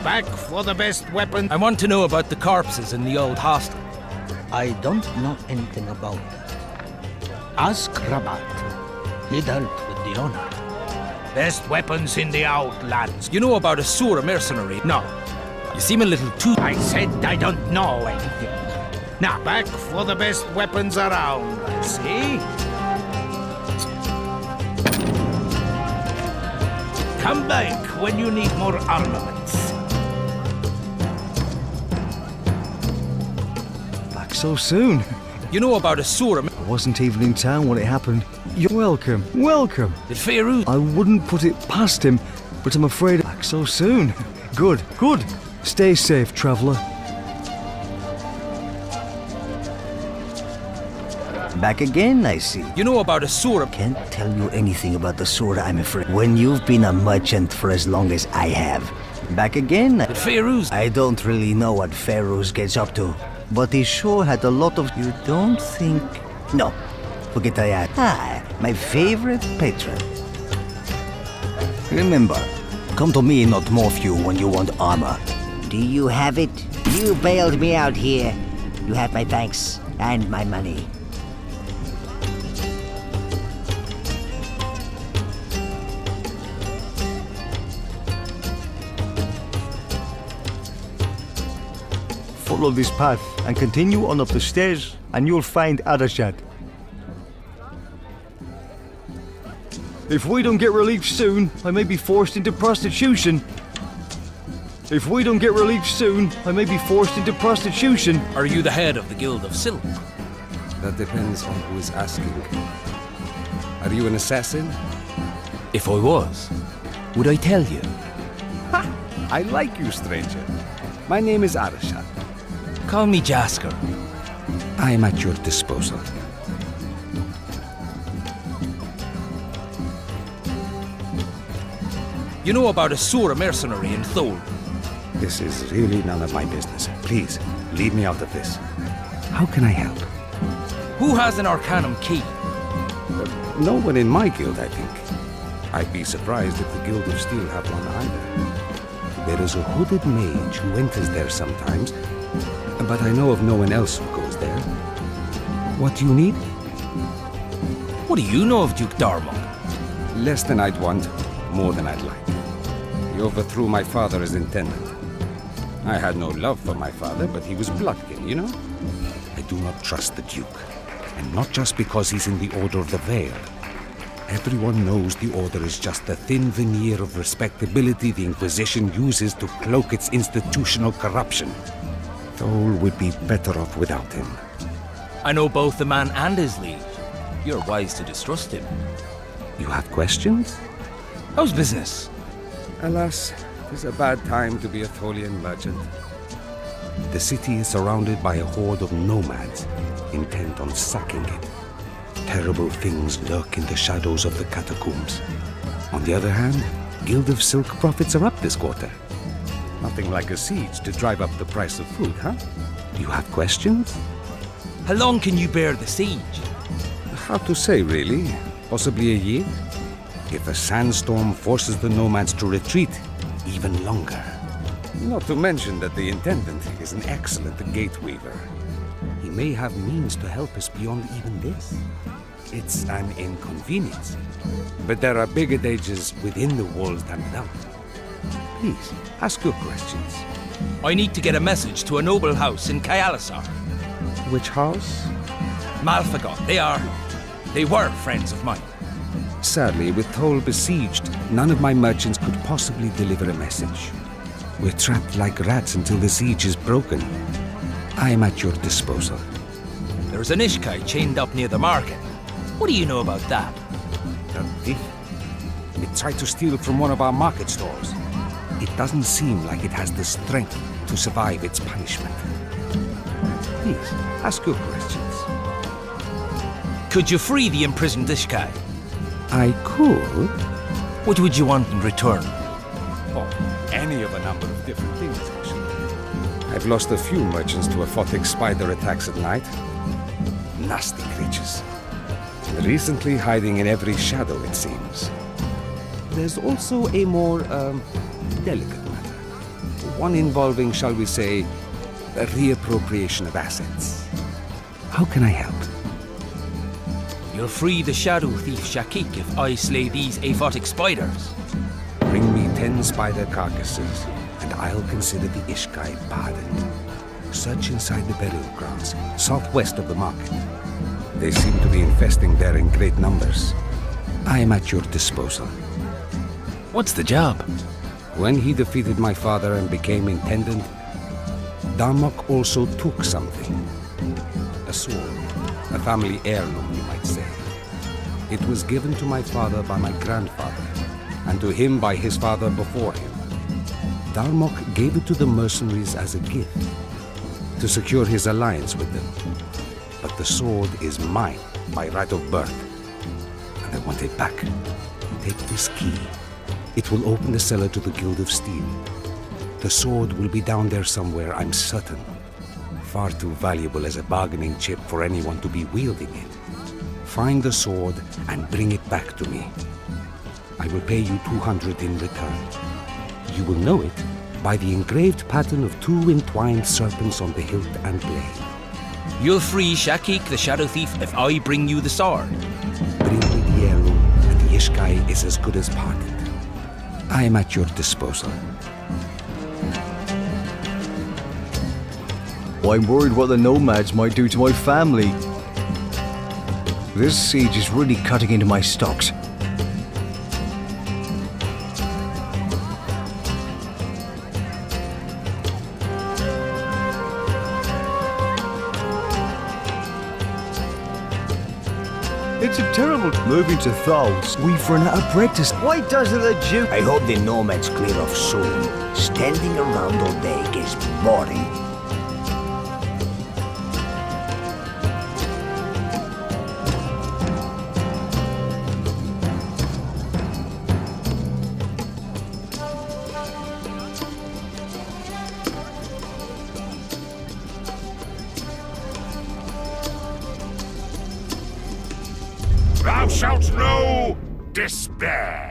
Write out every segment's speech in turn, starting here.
back for the best weapon. I want to know about the corpses in the old hostel. I don't know anything about that. Ask Rabat. He dealt with the owner. Best weapons in the Outlands. You know about a Sura mercenary? No. You seem a little too... I said I don't know anything. Now, back for the best weapons around, I see. Come back when you need more armaments. Back so soon? You know about a Sura... I wasn't even in town when it happened. You're welcome, welcome. Did Fairuz... I wouldn't put it past him, but I'm afraid back so soon. Good, good. Stay safe, traveler. Back again, I see. You know about a Sura... Can't tell you anything about the Sura, I'm afraid. When you've been a merchant for as long as I have. Back again? Did Fairuz... I don't really know what Fairuz gets up to, but he sure had a lot of... You don't think... No, forget I asked. Ah, my favorite patron. Remember, come to me, not Morphew, when you want armor. Do you have it? You bailed me out here. You have my thanks and my money. Follow this path and continue on up the stairs, and you'll find Adashat. If we don't get relief soon, I may be forced into prostitution. If we don't get relief soon, I may be forced into prostitution. Are you the head of the Guild of Silk? That depends on who is asking. Are you an assassin? If I was, would I tell you? Ha! I like you, stranger. My name is Arashat. Call me Jasker. I am at your disposal. You know about a Sura mercenary in Thule? This is really none of my business. Please, leave me out of this. How can I help? Who has an Arcanum key? No one in my guild, I think. I'd be surprised if the Guild of Steel have one either. There is a hooded mage who enters there sometimes, but I know of no one else who goes there. What do you need? What do you know of Duke Darmok? Less than I'd want, more than I'd like. He overthrew my father as intendant. I had no love for my father, but he was bloodkin, you know? I do not trust the Duke, and not just because he's in the Order of the Veil. Everyone knows the Order is just the thin veneer of respectability the Inquisition uses to cloak its institutional corruption. Thole would be better off without him. I know both the man and his liege. You're wise to distrust him. You have questions? How's business? Alas, it is a bad time to be a Tholian merchant. The city is surrounded by a horde of nomads, intent on sacking it. Terrible things lurk in the shadows of the catacombs. On the other hand, Guild of Silk profits are up this quarter. Nothing like a siege to drive up the price of food, huh? You have questions? How long can you bear the siege? Hard to say, really. Possibly a year. If a sandstorm forces the nomads to retreat, even longer. Not to mention that the Intendant is an excellent gateweaver. He may have means to help us beyond even this. It's an inconvenience. But there are bigger dangers within the walls than without. Please, ask your questions. I need to get a message to a noble house in Kayalisar. Which house? Malfagot. They were friends of mine. Sadly, with Thole besieged, none of my merchants could possibly deliver a message. We're trapped like rats until the siege is broken. I am at your disposal. There's an Ishkai chained up near the market. What do you know about that? A thief? It tried to steal from one of our market stores. It doesn't seem like it has the strength to survive its punishment. Please, ask your questions. Could you free the imprisoned Ishkai? I could. What would you want in return? Oh, any of a number of different things, actually. I've lost a few merchants to aphotic spider attacks at night. Nasty creatures. Recently hiding in every shadow, it seems. There's also a more, delicate matter. One involving, shall we say, a reappropriation of assets. How can I help? You'll free the shadow thief Shakik if I slay these aphotic spiders. Bring me 10 spider carcasses, and I'll consider the Ishkai pardoned. Search inside the burial grounds, southwest of the market. They seem to be infesting there in great numbers. I am at your disposal. What's the job? When he defeated my father and became intendant, Darmok also took something. A sword, a family heirloom, you might say. It was given to my father by my grandfather, and to him by his father before him. Darmok gave it to the mercenaries as a gift, to secure his alliance with them. But the sword is mine by right of birth, and I want it back. Take this key. It will open the cellar to the Guild of Steel. The sword will be down there somewhere, I'm certain. Far too valuable as a bargaining chip for anyone to be wielding it. Find the sword and bring it back to me. I will pay you 200 in return. You will know it by the engraved pattern of 2 entwined serpents on the hilt and blade. You'll free Shakik the shadow thief if I bring you the sword. Bring me the heirloom, and the Ishkai is as good as pardoned. I am at your disposal. I'm worried what the nomads might do to my family. This siege is really cutting into my stocks. It's a terrible moving to Thals. We've run out of bread to... Why doesn't the Jew... I hope the nomads clear off soon. Standing around all day gets boring. Thou shalt know despair.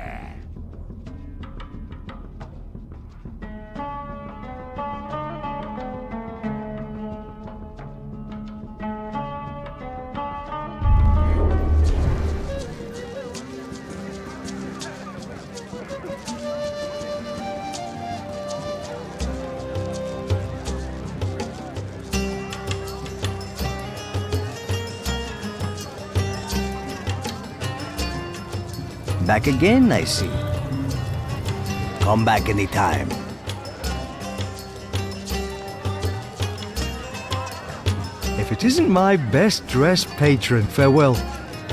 Back again, I see. Come back anytime. If it isn't my best-dressed patron, farewell.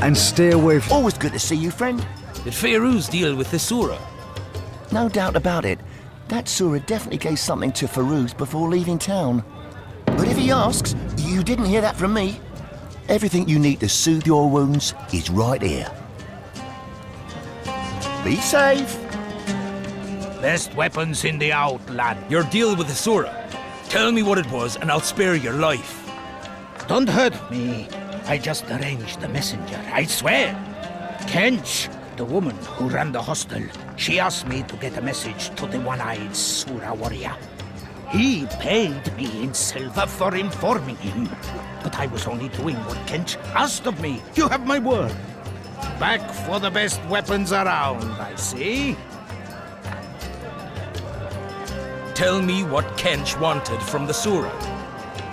And stay away from... Always good to see you, friend. Did Fairuz deal with the Surah? No doubt about it. That Surah definitely gave something to Farouz before leaving town. But if he asks, you didn't hear that from me. Everything you need to soothe your wounds is right here. Be safe. Best weapons in the outland. Your deal with the Surah. Tell me what it was and I'll spare your life. Don't hurt me. I just arranged the messenger, I swear. Kench, the woman who ran the hostel, she asked me to get a message to the one-eyed Surah warrior. He paid me in silver for informing him. But I was only doing what Kench asked of me. You have my word. Back for the best weapons around, I see. Tell me what Kench wanted from the Surah.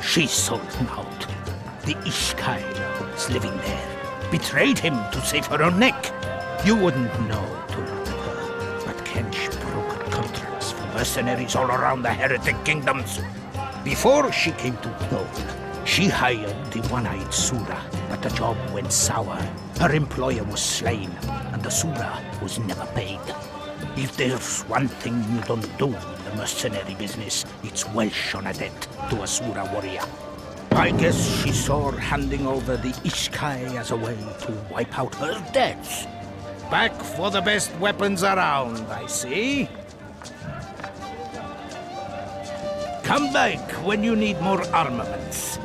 She sold him out. The Ishkai who was living there betrayed him to save her own neck. You wouldn't know to look at her, but Kench brokered contracts for mercenaries all around the Heretic Kingdoms. Before she came to Thol, she hired the one-eyed Surah, but the job went sour. Her employer was slain, and the Surah was never paid. If there's one thing you don't do in the mercenary business, it's welsh on a debt to a Surah warrior. I guess she saw handing over the Ishkai as a way to wipe out her debts. Back for the best weapons around, I see. Come back when you need more armaments.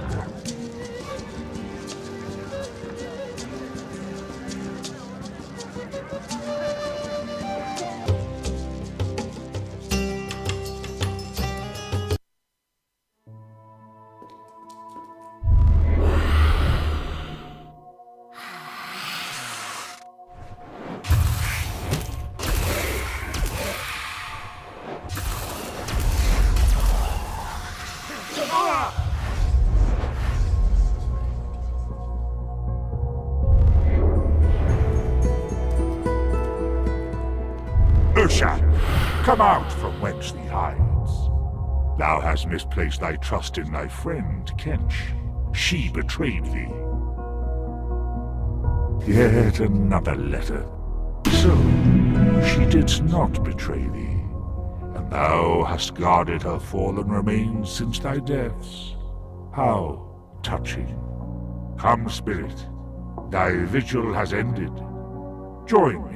Come out from whence thee hides. Thou hast misplaced thy trust in thy friend, Kench. She betrayed thee. Yet another letter. So, she did not betray thee, and thou hast guarded her fallen remains since thy deaths. How touching. Come, spirit, thy vigil has ended. Join me.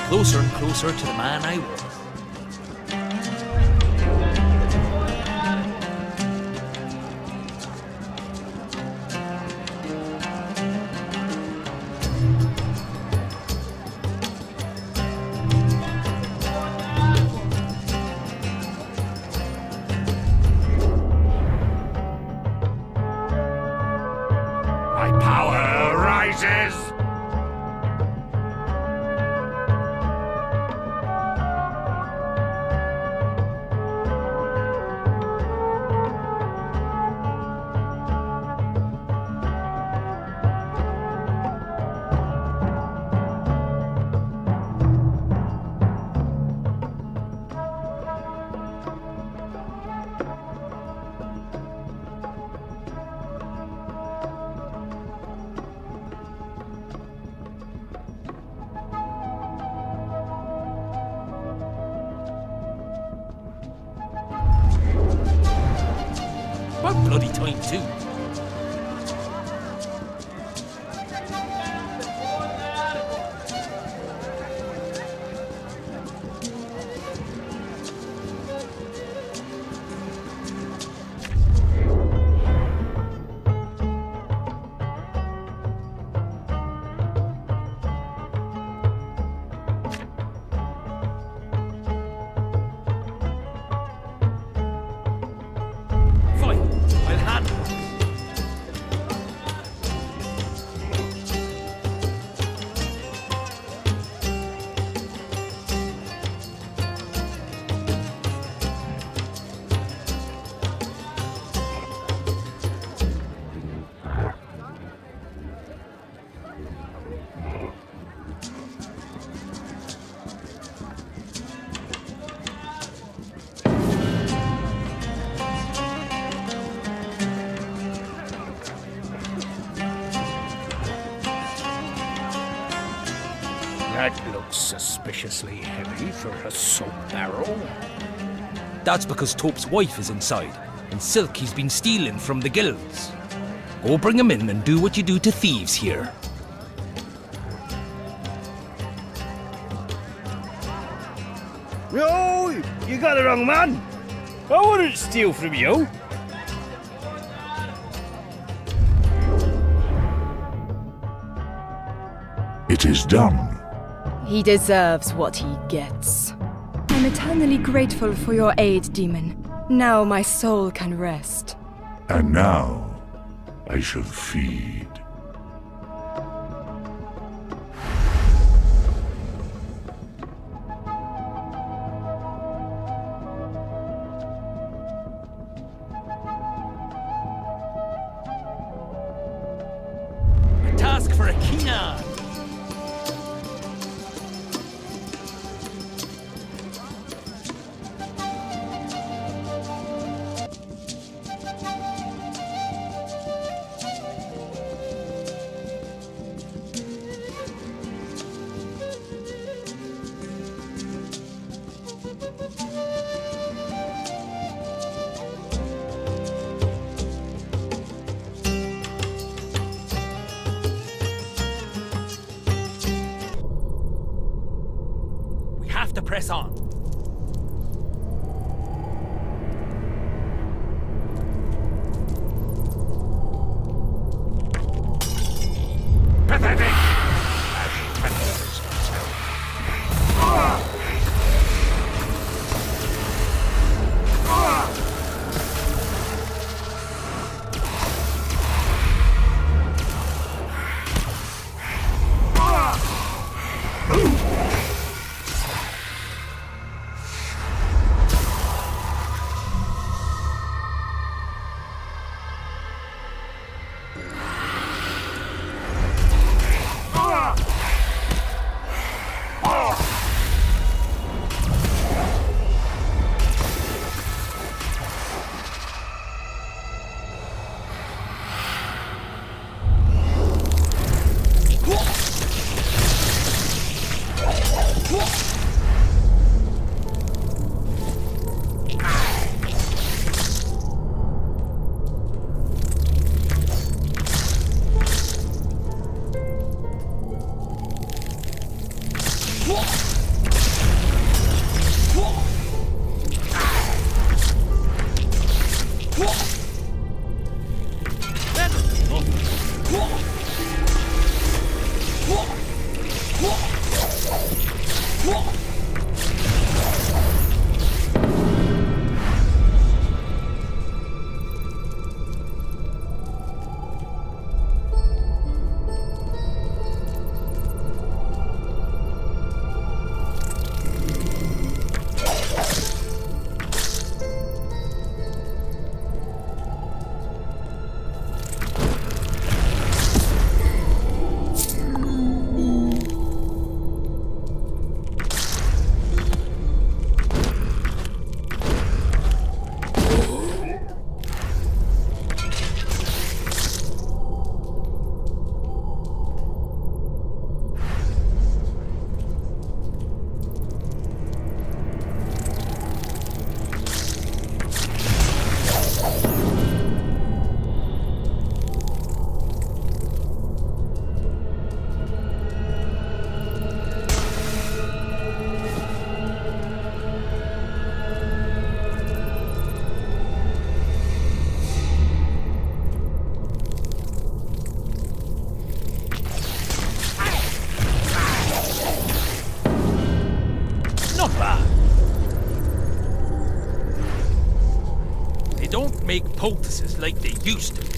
Closer and closer to the man I was. My power rises! About bloody time too. Fine, I'll handle it. That looks suspiciously heavy for a soap barrel. That's because Tope's wife is inside, and silk he's been stealing from the guilds. Go bring him in and do what you do to thieves here. No, you got the wrong man. I wouldn't steal from you. It is done. He deserves what he gets. I'm eternally grateful for your aid, demon. Now my soul can rest. And now, I shall feed. A task for a Kina. press on. Pathetic! They don't make poultices like they used to.